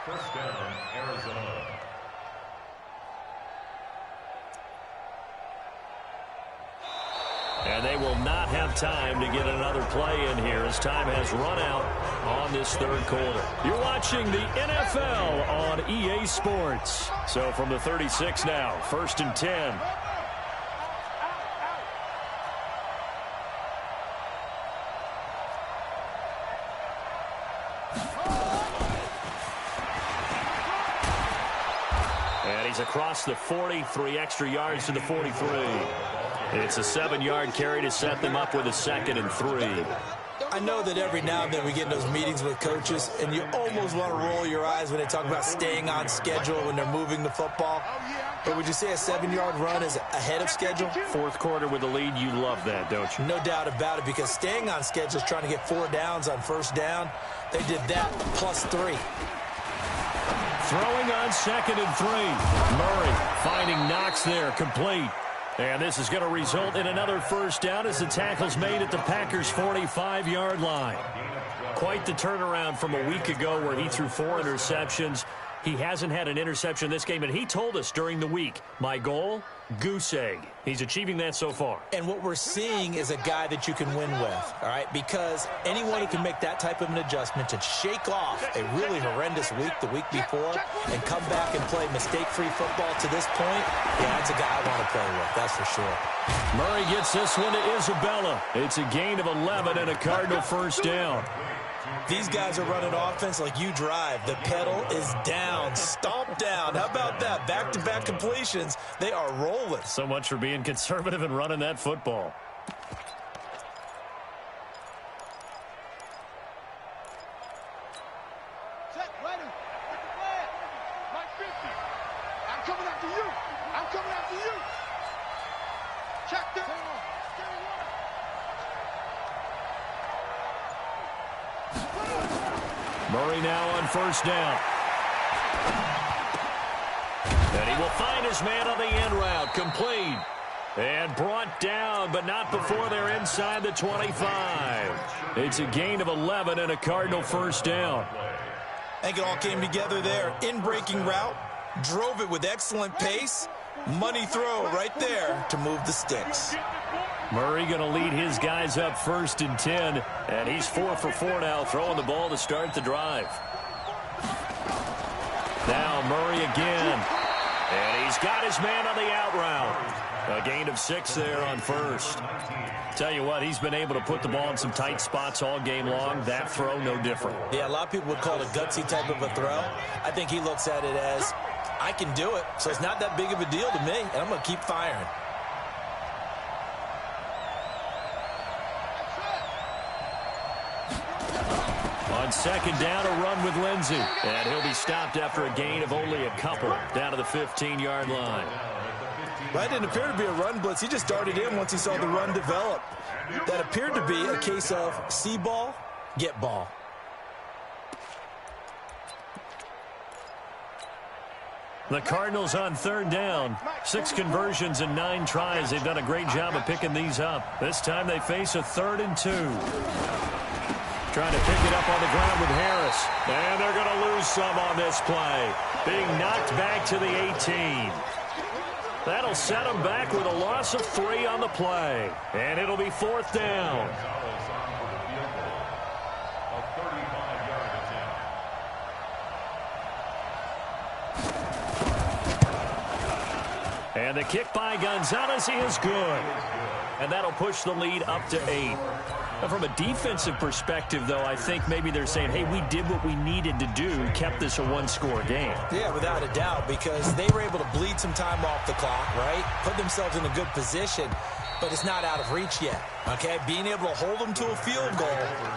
First down, Arizona. And they will not have time to get another play in here as time has run out on this third quarter. You're watching the NFL on EA Sports. So from the 36 now, 1st and 10. And he's across the 40, 3 extra yards to the 43. It's a 7-yard carry to set them up with a 2nd and 3. I know that every now and then we get in those meetings with coaches, and you almost want to roll your eyes when they talk about staying on schedule when they're moving the football. But would you say a 7-yard run is ahead of schedule? 4th quarter with the lead, you love that, don't you? No doubt about it, because staying on schedule is trying to get 4 downs on first down. They did that plus 3. Throwing on 2nd and 3. Murray finding Knox there, complete. And this is going to result in another first down as the tackle's made at the Packers' 45-yard line. Quite the turnaround from a week ago where he threw 4 interceptions. He hasn't had an interception this game, and he told us during the week, my goal, goose egg. He's achieving that so far. And what we're seeing is a guy that you can win with, all right? Because anyone who can make that type of an adjustment and shake off a really horrendous week the week before and come back and play mistake-free football to this point, yeah, that's a guy I want to play with, that's for sure. Murray gets this one to Isabella. It's a gain of 11 and a Cardinal first down. These guys are running offense like you drive. The pedal is down, stomp down. How about that? Back-to-back completions. They are rolling. So much for being conservative and running that football. Set, ready. Mike 50. I'm coming after you. I'm coming after you. Check them. Murray now on first down. And he will find his man on the end route. Complete. And brought down, but not before they're inside the 25. It's a gain of 11 and a Cardinal first down. I think it all came together there. In-breaking route. Drove it with excellent pace. Money throw right there to move the sticks. Murray going to lead his guys up 1st and 10, and he's 4 for 4 now, throwing the ball to start the drive. Now Murray again, and he's got his man on the out route. A gain of 6 there on first. Tell you what, he's been able to put the ball in some tight spots all game long. That throw, no different. Yeah, a lot of people would call it a gutsy type of a throw. I think he looks at it as, I can do it, so it's not that big of a deal to me, and I'm going to keep firing. On 2nd down, a run with Lindsey. And he'll be stopped after a gain of only a couple down to the 15-yard line. That didn't appear to be a run blitz. He just darted in once he saw the run develop. That appeared to be a case of see ball, get ball. The Cardinals on 3rd down. 6 conversions and 9 tries. They've done a great job of picking these up. This time they face a 3rd and 2. Trying to pick it up on the ground with Harris. And they're going to lose some on this play. Being knocked back to the 18. That'll set them back with a loss of 3 on the play. And it'll be 4th down. And the kick by Gonzalez is good. And that'll push the lead up to 8. Now, from a defensive perspective, though, I think maybe they're saying, hey, we did what we needed to do, kept this a one-score game. Yeah, without a doubt, because they were able to bleed some time off the clock, right? Put themselves in a good position, but it's not out of reach yet, okay? Being able to hold them to a field goal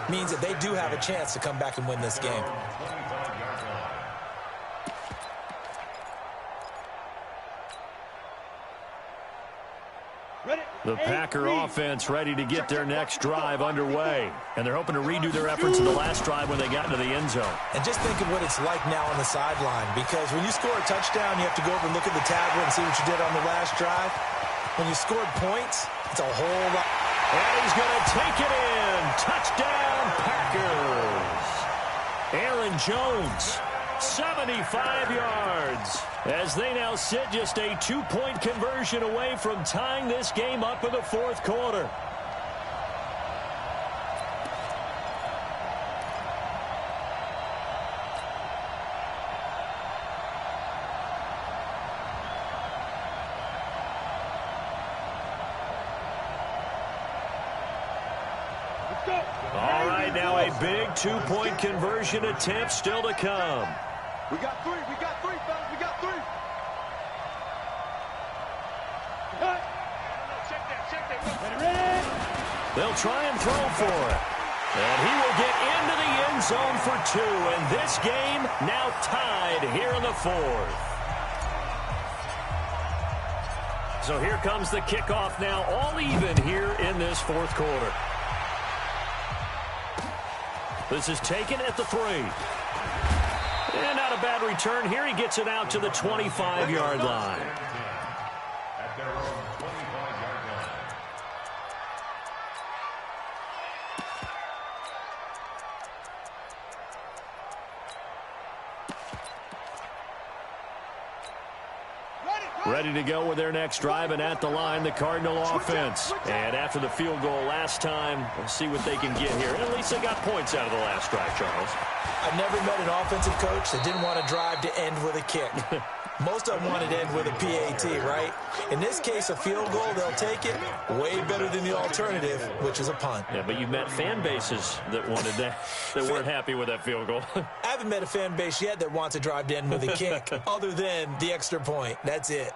means that they do have a chance to come back and win this game. The Packer offense ready to get their next drive underway. And they're hoping to redo their efforts in the last drive when they got into the end zone. And just think of what it's like now on the sideline, because when you score a touchdown, you have to go over and look at the tablet and see what you did on the last drive. When you scored points, it's a whole lot. And he's going to take it in. Touchdown, Packers. Aaron Jones, 75 yards. As they now sit just a 2-point conversion away from tying this game up in the 4th quarter. All right, now a big 2-point conversion attempt still to come. We got 3, fellas, we got 3. They'll try and throw for it. And he will get into the end zone for 2. And this game now tied here in the 4th. So here comes the kickoff now, all even here in this 4th quarter. This is taken at the 3. And not a bad return here. He gets it out to the 25-yard line. At their own 25-yard line. Ready to go with their next drive, and at the line, the Cardinal offense. And after the field goal last time, we'll see what they can get here. And at least they got points out of the last drive, Charles. I've never met an offensive coach that didn't want to drive to end with a kick. Most of them wanted to end with a PAT, right? In this case, a field goal, they'll take it. Way better than the alternative, which is a punt. Yeah, but you met fan bases that wanted that, that weren't happy with that field goal. I haven't met a fan base yet that wants to drive to end with a kick, other than the extra point. That's it.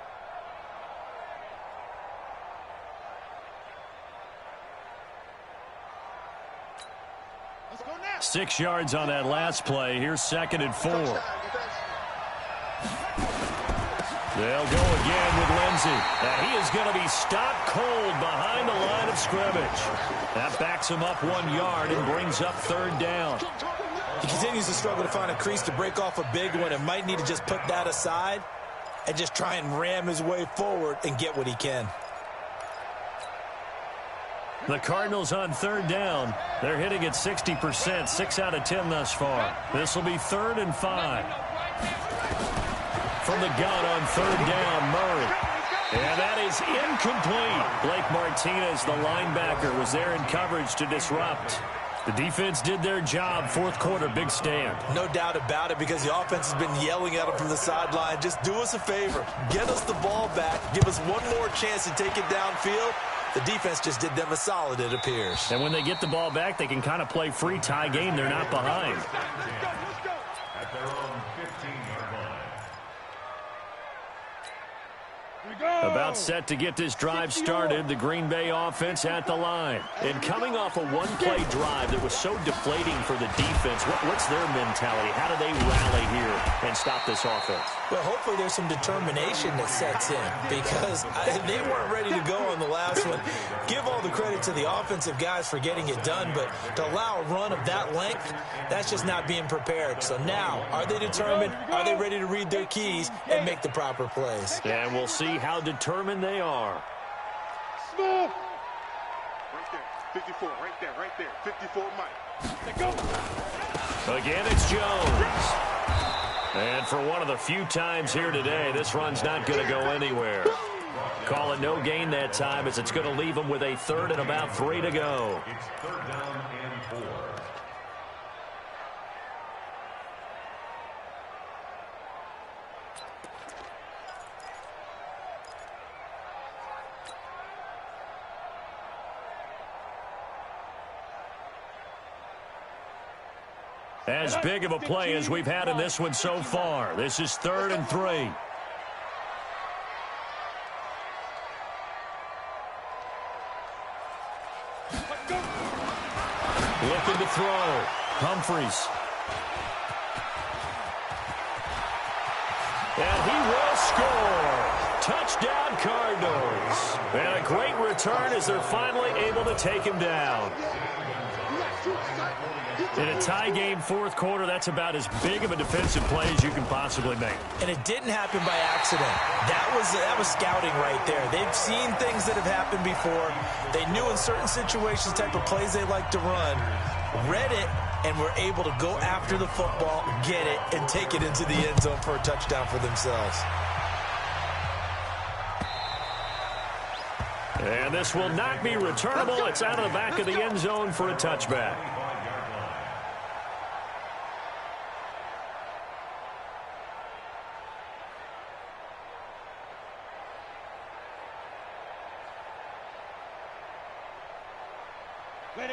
Let's go now. 6 yards on that last play. Here's 2nd and 4. They'll go again with Lindsey. And he is going to be stopped cold behind the line of scrimmage. That backs him up 1 yard and brings up 3rd down. He continues to struggle to find a crease to break off a big one and might need to just put that aside and just try and ram his way forward and get what he can. The Cardinals on 3rd down. They're hitting at 60%, 6 out of 10 thus far. This will be 3rd and 5. From the gun on 3rd down, Murray. And that is incomplete. Blake Martinez, the linebacker, was there in coverage to disrupt. The defense did their job. 4th quarter, big stand. No doubt about it, because the offense has been yelling at him from the sideline. Just do us a favor. Get us the ball back. Give us one more chance to take it downfield. The defense just did them a solid, it appears. And when they get the ball back, they can kind of play free tie game. They're not behind. At their own 15-yard line. About set to get this drive started. The Green Bay offense at the line. And coming off a one-play drive that was so deflating for the defense, what's their mentality? How do they rally here and stop this offense? Well, hopefully there's some determination that sets in, because they weren't ready to go on the last one. Give all the credit to the offensive guys for getting it done, but to allow a run of that length, that's just not being prepared. So now, are they determined? Are they ready to read their keys and make the proper plays? And we'll see how determined they are. Smooth. 54, right there, 54 Mike. Again, it's Jones. And for one of the few times here today, this run's not going to go anywhere. Call it no gain that time, as it's going to leave him with a third and about 3 to go. It's third down and 4. As big of a play as we've had in this one so far. This is 3rd and 3. Looking to throw. Humphries. And he will score. Touchdown, Cardinals. And a great return as they're finally able to take him down. In a tie game, 4th quarter, that's about as big of a defensive play as you can possibly make. And it didn't happen by accident. That was scouting right there. They've seen things that have happened before. They knew in certain situations type of plays they like to run, read it, and were able to go after the football, get it, and take it into the end zone for a touchdown for themselves. And this will not be returnable. It's out of the back of the end zone for a touchback.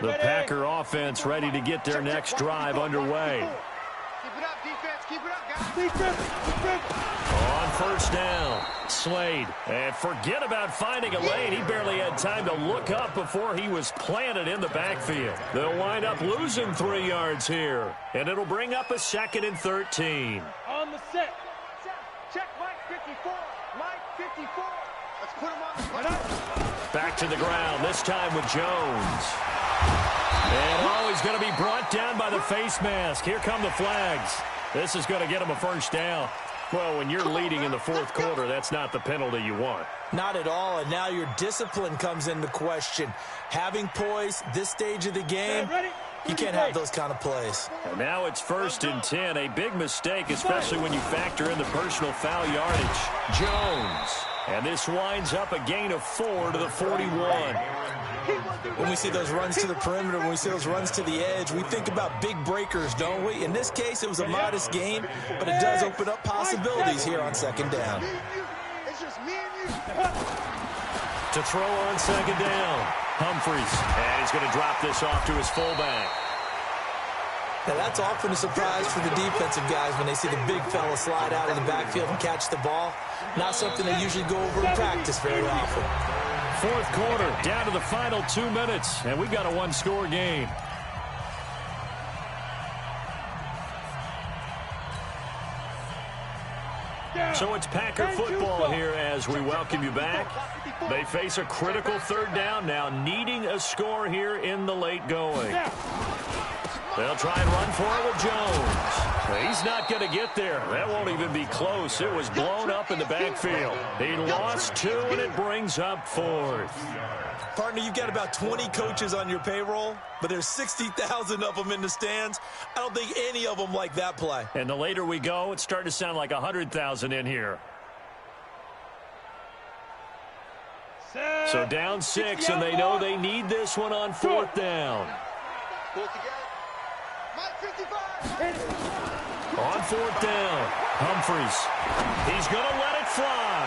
The Packer offense ready to get their next drive underway. Keep it up, defense. Keep it up, guys. On first down, Slade. And forget about finding a lane. He barely had time to look up before he was planted in the backfield. They'll wind up losing 3 yards here. And it'll bring up a 2nd and 13. On the set. Check Mike 54. Mike 54. Let's put him on the Back to the ground, this time with Jones. And he's going to be brought down by the face mask. Here come the flags. This is going to get him a first down. Well, when you're leading in the 4th quarter, that's not the penalty you want. Not at all, and now your discipline comes into question. Having poise this stage of the game, you can't have those kind of plays. And now it's 1st and 10, a big mistake, especially when you factor in the personal foul yardage. Jones. And this winds up a gain of 4 to the 41. When we see those runs to the perimeter, when we see those runs to the edge, we think about big breakers, don't we? In this case, it was a modest gain, but it does open up possibilities here on 2nd down. It's just me and you. To throw on 2nd down, Humphries. And he's going to drop this off to his fullback. Now, that's often a surprise for the defensive guys when they see the big fella slide out of the backfield and catch the ball. Not something they usually go over in practice very often. 4th quarter, down to the final 2 minutes, and we've got a 1-score game. So it's Packer football here as we welcome you back. They face a critical 3rd down now, needing a score here in the late going. They'll try and run for it with Jones. He's not going to get there. That won't even be close. It was blown up in the backfield. He lost 2, and it brings up 4th. Partner, you've got about 20 coaches on your payroll, but there's 60,000 of them in the stands. I don't think any of them like that play. And the later we go, it's starting to sound like 100,000 in here. So down 6, and they know they need this one on 4th down. Pull it together. Mike 55. On 4th down, Humphries. He's going to let it fly.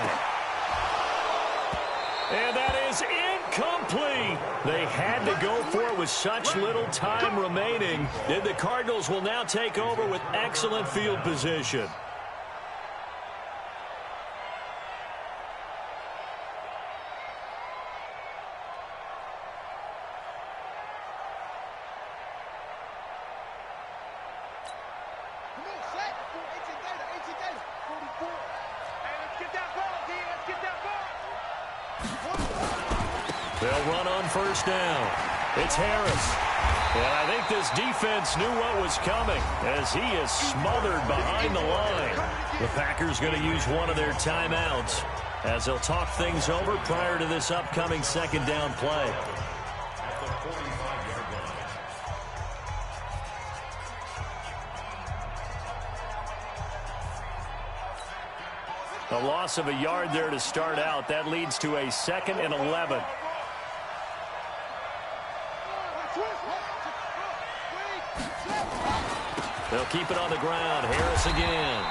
And that is incomplete. They had to go for it with such little time remaining. And the Cardinals will now take over with excellent field position. They'll run on 1st down. It's Harris. And I think this defense knew what was coming as he is smothered behind the line. The Packers going to use one of their timeouts as they'll talk things over prior to this upcoming 2nd down play. A loss of a yard there to start out. That leads to a 2nd and 11. They'll keep it on the ground. Harris again.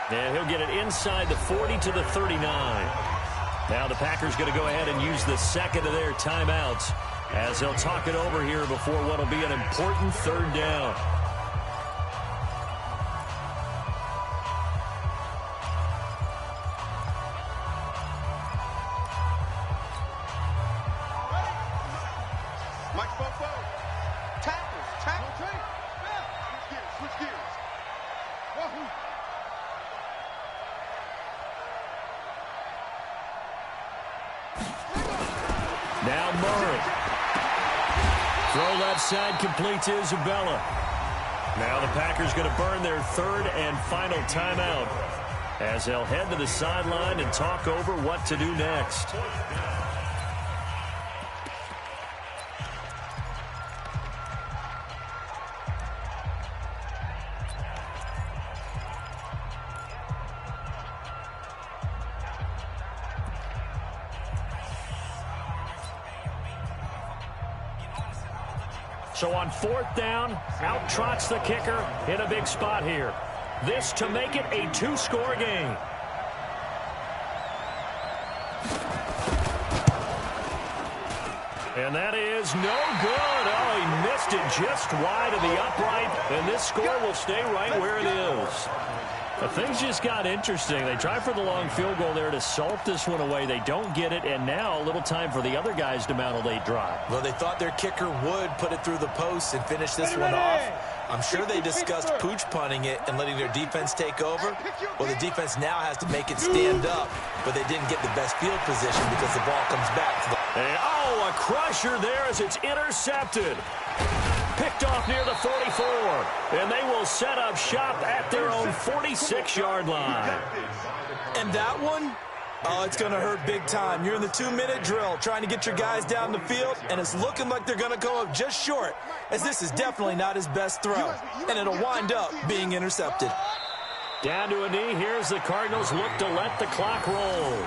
And he'll get it inside the 40 to the 39. Now the Packers going to go ahead and use the second of their timeouts as they'll talk it over here before what will be an important 3rd down. Now Murray. Throw left side complete to Isabella. Now the Packers going to burn their 3rd and final timeout as they'll head to the sideline and talk over what to do next. So on 4th down, out trots the kicker in a big spot here. This to make it a 2-score game. And that is no good. Oh, he missed it just wide of the upright, and this score will stay right where it is. But things just got interesting. They try for the long field goal there to salt this one away. They don't get it, and now a little time for the other guys to mount a late drive. Well, they thought their kicker would put it through the post and finish this one off. I'm sure they discussed pooch punting it and letting their defense take over. Well, the defense now has to make it stand up, but they didn't get the best field position because the ball comes back to the... And, oh, a crusher there as it's intercepted. Picked off near the 44, and they will set up shop at their own 46-yard line. And that one, oh, it's going to hurt big time. You're in the 2-minute drill trying to get your guys down the field, and it's looking like they're going to go up just short, as this is definitely not his best throw, and it'll wind up being intercepted. Down to a knee. Here's the Cardinals look to let the clock roll.